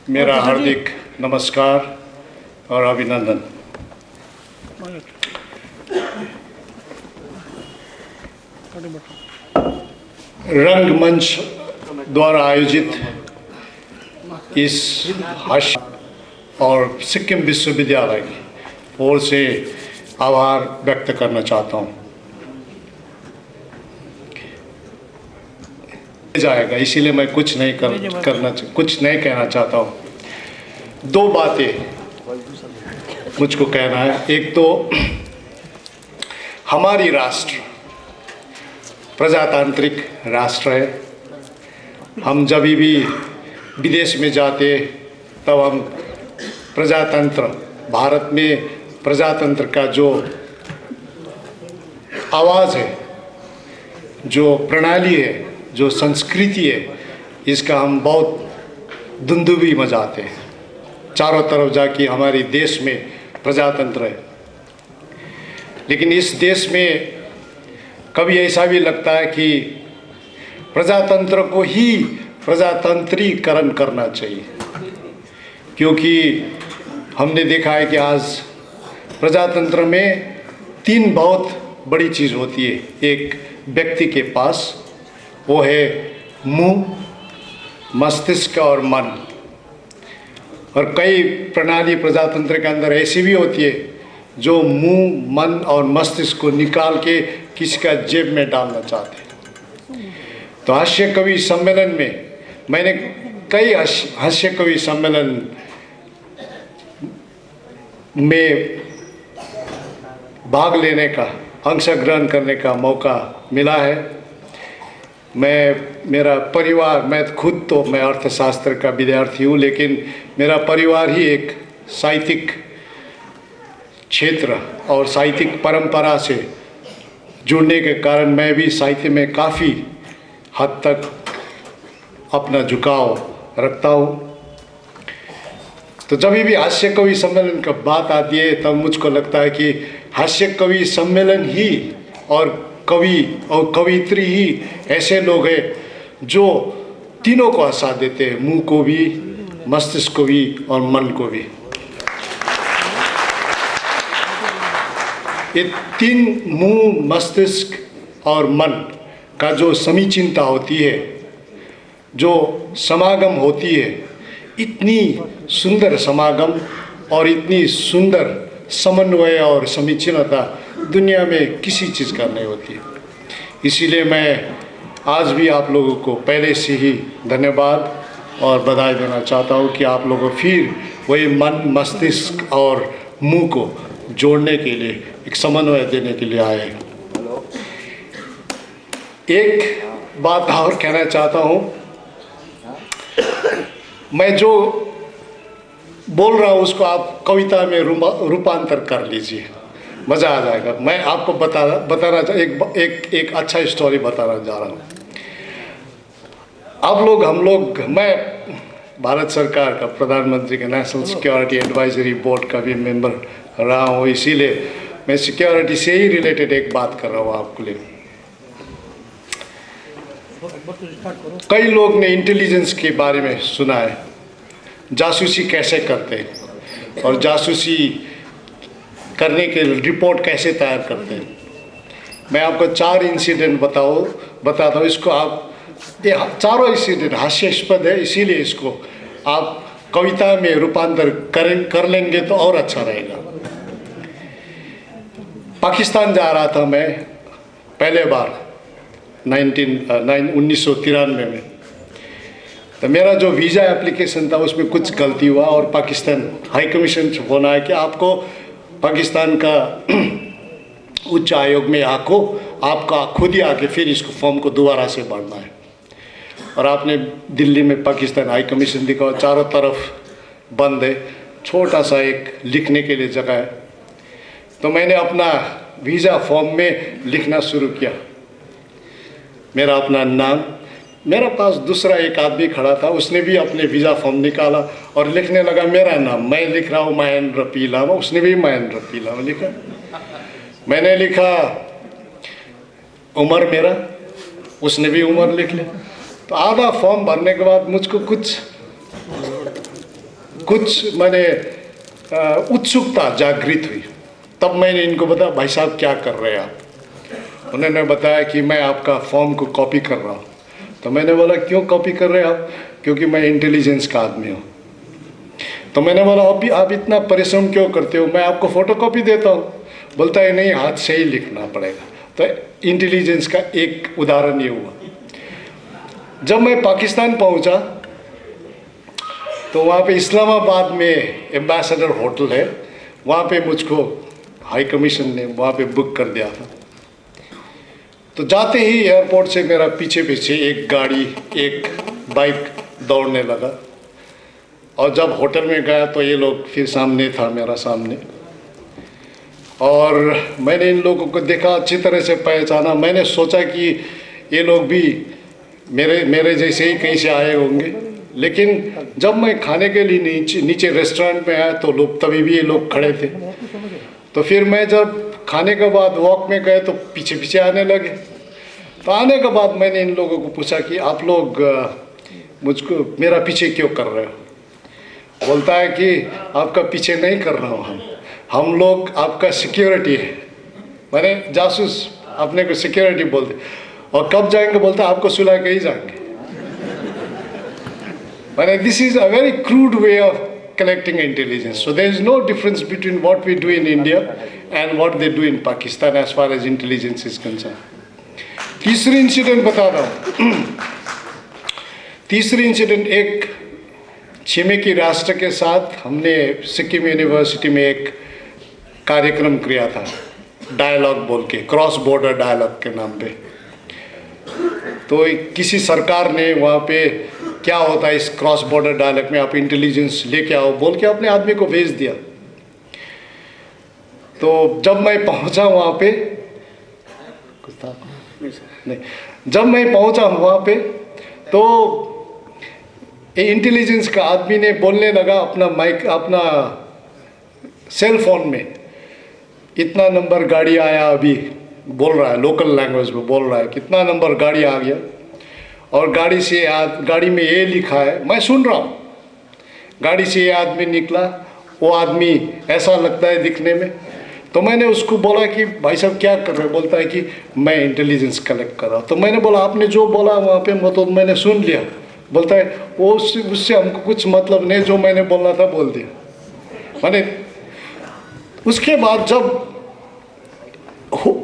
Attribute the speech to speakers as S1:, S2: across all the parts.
S1: मेरा हार्दिक नमस्कार और अभिनंदन। रंगमंच द्वारा आयोजित इस और सिक्किम विश्वविद्यालय की ओर से आभार व्यक्त करना चाहता हूँ। जाएगा इसीलिए मैं कुछ नहीं कहना चाहता हूँ। दो बातें मुझको कहना है। एक तो हमारी राष्ट्र प्रजातांत्रिक राष्ट्र है। हम जब भी विदेश में जाते तब हम प्रजातंत्र, भारत में प्रजातंत्र का जो आवाज़ है, जो प्रणाली है, जो संस्कृति है, इसका हम बहुत धुंधुबी मचाते हैं। चारों तरफ जाके हमारे देश में प्रजातंत्र है, लेकिन इस देश में कभी ऐसा भी लगता है कि प्रजातंत्र को ही प्रजातंत्रीकरण करना चाहिए, क्योंकि हमने देखा है कि आज प्रजातंत्र में तीन बहुत बड़ी चीज़ होती है एक व्यक्ति के पास, वो है मुंह, मस्तिष्क और मन। और कई प्रणाली प्रजातंत्र के अंदर ऐसी भी होती है जो मुंह, मन और मस्तिष्क को निकाल के किसी का जेब में डालना चाहते हैं। तो हास्य कवि सम्मेलन में मैंने कई हास्य कवि सम्मेलन में भाग लेने का, अंशग्रहण करने का मौका मिला है। मेरा परिवार, मैं अर्थशास्त्र का विद्यार्थी हूँ, लेकिन मेरा परिवार ही एक साहित्यिक क्षेत्र और साहित्यिक परंपरा से जुड़ने के कारण मैं भी साहित्य में काफ़ी हद तक अपना झुकाव रखता हूँ। तो जब भी हास्य कवि सम्मेलन का बात आती है तब मुझको लगता है कि हास्य कवि सम्मेलन ही और कवि और कवित्री ही ऐसे लोग हैं जो तीनों को हंसा देते हैं, मुंह को भी, मस्तिष्क को भी और मन को भी। ये तीन मुंह, मस्तिष्क और मन का जो समीचीनता होती है, जो समागम होती है, इतनी सुंदर समागम और इतनी सुंदर समन्वय और समीचीनता दुनिया में किसी चीज़ का नहीं होती है। इसीलिए मैं आज भी आप लोगों को पहले से ही धन्यवाद और बधाई देना चाहता हूँ कि आप लोगों फिर वही मन, मस्तिष्क और मुंह को जोड़ने के लिए, एक समन्वय देने के लिए आए हैं। एक बात और कहना चाहता हूँ, मैं जो बोल रहा हूँ उसको आप कविता में रूपांतर कर लीजिए, मज़ा आ जाएगा। मैं आपको एक अच्छा स्टोरी बताना जा रहा हूँ। मैं भारत सरकार का, प्रधानमंत्री के नेशनल सिक्योरिटी एडवाइजरी बोर्ड का भी मेंबर रहा हूँ, इसीलिए मैं सिक्योरिटी से ही रिलेटेड एक बात कर रहा हूँ आपके लिए। कई लोग ने इंटेलिजेंस के बारे में सुना है, जासूसी कैसे करते हैं और जासूसी करने के रिपोर्ट कैसे तैयार करते हैं। मैं आपको 4 इंसिडेंट बताता हूँ। इसको आप, ये चारों इंसिडेंट हास्यास्पद है, इसीलिए इसको आप कविता में रूपांतर कर लेंगे तो और अच्छा रहेगा। पाकिस्तान जा रहा था मैं पहले बार 1993 में। तो मेरा जो वीज़ा एप्लीकेशन था उसमें कुछ गलती हुआ और पाकिस्तान हाई कमीशन से फोन आया कि आपको पाकिस्तान का उच्च आयोग में आपका खुद ही आके फिर इसको फॉर्म को दोबारा से भरना है। और आपने दिल्ली में पाकिस्तान हाई कमीशन दिखा, चारों तरफ बंद है, छोटा सा एक लिखने के लिए जगह है। तो मैंने अपना वीज़ा फॉर्म में लिखना शुरू किया, मेरा अपना नाम। मेरे पास दूसरा एक आदमी खड़ा था, उसने भी अपने वीज़ा फॉर्म निकाला और लिखने लगा मेरा नाम। मैं लिख रहा हूँ महेंद्र पी लामा, उसने भी महेंद्र पी लामा लिखा। मैंने लिखा उम्र मेरा, उसने भी उम्र लिख लिया। तो आधा फॉर्म भरने के बाद मुझको कुछ कुछ मैंने उत्सुकता जागृत हुई। तब मैंने इनको बताया, भाई साहब क्या कर रहे हैं आप? उन्होंने बताया कि मैं आपका फॉर्म को कॉपी कर रहा हूँ। तो मैंने बोला क्यों कॉपी कर रहे हैं आप? क्योंकि मैं इंटेलिजेंस का आदमी हूँ। तो मैंने बोला अभी आप इतना परिश्रम क्यों करते हो, मैं आपको फ़ोटो कॉपी देता हूँ। बोलता है नहीं, हाथ से ही लिखना पड़ेगा। तो इंटेलिजेंस का एक उदाहरण ये हुआ। जब मैं पाकिस्तान पहुँचा तो वहाँ पे इस्लामाबाद में एम्बेसडर होटल है, वहाँ पे मुझको हाई कमीशन ने वहाँ पे बुक कर दिया था। तो जाते ही एयरपोर्ट से मेरा पीछे पीछे एक गाड़ी, एक बाइक दौड़ने लगा। और जब होटल में गया तो ये लोग फिर सामने था, मेरा सामने। और मैंने इन लोगों को देखा, अच्छी तरह से पहचाना। मैंने सोचा कि ये लोग भी मेरे जैसे ही कहीं से आए होंगे। लेकिन जब मैं खाने के लिए नीचे रेस्टोरेंट में आया तो लोग, तभी भी ये लोग खड़े थे। तो फिर मैं जब खाने के बाद वॉक में गए तो पीछे पीछे आने लगे। तो आने के बाद मैंने इन लोगों को पूछा कि आप लोग मुझको मेरा पीछे क्यों कर रहे हो? बोलता है कि आपका पीछे नहीं कर रहा हूँ, हम लोग आपका सिक्योरिटी है। मैंने जासूस अपने को सिक्योरिटी बोलते। और कब जाएंगे? बोलता है आपको सुला के ही जाएंगे। मैंने this is a very crude way of collecting intelligence. So there is no difference between what we do in India and what they do in Pakistan as far as intelligence is concerned. तीसरी incident बता रहा हूँ। तीसरी incident, एक छिमेकी राष्ट्र के साथ हमने सिक्किम यूनिवर्सिटी में एक कार्यक्रम किया था, डायलॉग बोल के, क्रॉस बॉर्डर डायलॉग के नाम पे। तो किसी सरकार ने वहाँ पे क्या होता है इस क्रॉस बॉर्डर डायलॉग में, आप इंटेलिजेंस लेके आओ बोल के अपने आदमी को भेज दिया। तो जब मैं पहुंचा वहाँ पे, नहीं, जब मैं पहुंचा वहाँ पे तो इंटेलिजेंस का आदमी ने बोलने लगा अपना माइक, अपना सेल फोन में, इतना नंबर गाड़ी आया अभी, बोल रहा है लोकल लैंग्वेज में, बोल रहा है कितना नंबर गाड़ी आ गया और गाड़ी में ये लिखा है। मैं सुन रहा हूँ, गाड़ी से ये आदमी निकला, वो आदमी ऐसा लगता है दिखने में। तो मैंने उसको बोला कि भाई साहब क्या कर रहे हो? बोलता है कि मैं इंटेलिजेंस कलेक्ट कर रहा हूँ। तो मैंने बोला आपने जो बोला वहाँ पे वो तो मैंने सुन लिया। बोलता है वो उससे हमको कुछ मतलब नहीं, जो मैंने बोलना था बोल दिया। मैंने उसके बाद जब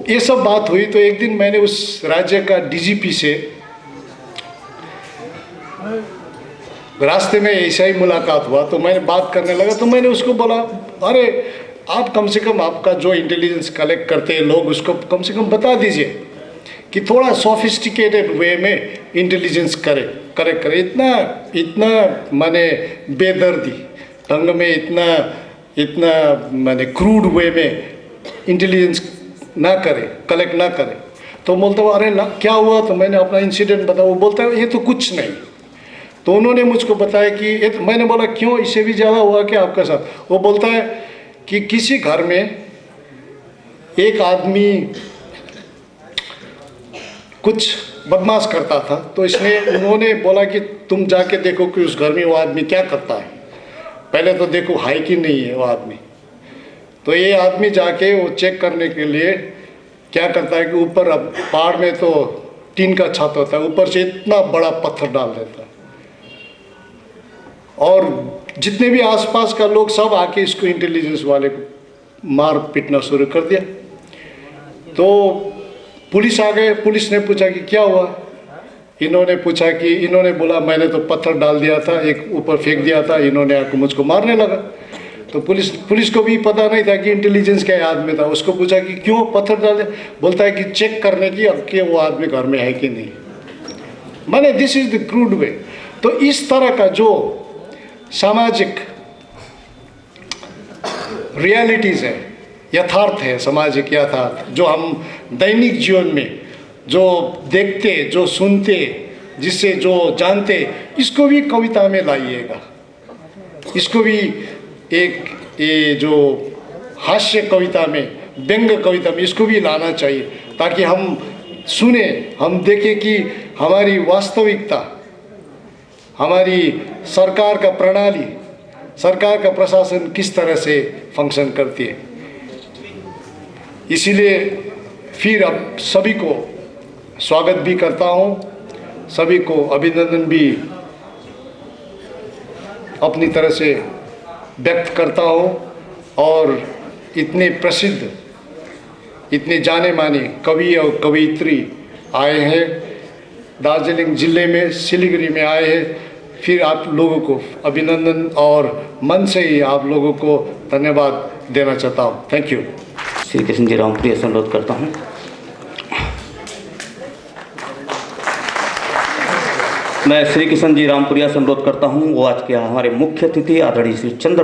S1: ये सब बात हुई तो एक दिन मैंने उस राज्य का डीजीपी से रास्ते में ऐसा ही मुलाकात हुआ। तो मैंने बात करने लगा तो मैंने उसको बोला, अरे आप कम से कम आपका जो इंटेलिजेंस कलेक्ट करते हैं लोग, उसको कम से कम बता दीजिए कि थोड़ा सोफिस्टिकेटेड वे में इंटेलिजेंस कलेक्ट करे। इतना माने बेदर्दी ढंग में, इतना माने क्रूड वे में इंटेलिजेंस ना करे, कलेक्ट ना करे। तो बोलता हुआ अरे क्या हुआ? तो मैंने अपना इंसिडेंट बताया। वो बोलता है ये तो कुछ नहीं। तो उन्होंने मुझको बताया कि ये तो, मैंने बोला क्यों, इससे भी ज़्यादा हुआ क्या आपके साथ? वो बोलता है कि किसी घर में एक आदमी कुछ बदमाश करता था, तो उन्होंने बोला कि तुम जाके देखो कि उस घर में वो आदमी क्या करता है, पहले तो देखो है कि नहीं है वो आदमी। तो ये आदमी जाके वो चेक करने के लिए क्या करता है कि ऊपर, अब पहाड़ में तो टीन का छत होता है, ऊपर से इतना बड़ा पत्थर डाल देता है और जितने भी आसपास का लोग सब आके इसको इंटेलिजेंस वाले को मार पीटना शुरू कर दिया। तो पुलिस आ गए, पुलिस ने पूछा कि क्या हुआ? इन्होंने बोला मैंने तो पत्थर डाल दिया था, एक ऊपर फेंक दिया था, इन्होंने आकर मुझको मारने लगा। तो पुलिस को भी पता नहीं था कि इंटेलिजेंस क्या आदमी था। उसको पूछा कि क्यों पत्थर डाल दिया? बोलता है कि चेक करने की अब कि वो आदमी घर में है कि नहीं। माने this is the crude way. तो इस तरह का जो सामाजिक रियलिटीज़ है, यथार्थ है, सामाजिक यथार्थ जो हम दैनिक जीवन में जो देखते, जो सुनते, जिससे जो जानते, इसको भी कविता में लाइएगा। इसको भी एक ये जो हास्य कविता में, व्यंग कविता में, इसको भी लाना चाहिए ताकि हम सुने, हम देखें कि हमारी वास्तविकता, हमारी सरकार का प्रणाली सरकार का प्रशासन किस तरह से फंक्शन करती है। इसीलिए फिर अब सभी को स्वागत भी करता हूँ, सभी को अभिनंदन भी अपनी तरह से व्यक्त करता हूँ। और इतने प्रसिद्ध, इतने जाने माने कवि और कवयित्री आए हैं, दार्जिलिंग जिले में सिलीगुड़ी में आए हैं। फिर आप लोगों को अभिनंदन और मन से ही आप लोगों को धन्यवाद देना चाहता हूँ। Thank you.
S2: श्री कृष्ण जी रामप्रिया से अनुरोध करता हूँ। मैं श्री कृष्ण जी रामपुरिया से अनुरोध करता हूँ, वो आज के हमारे मुख्य अतिथि आदरणीय श्री चंद्र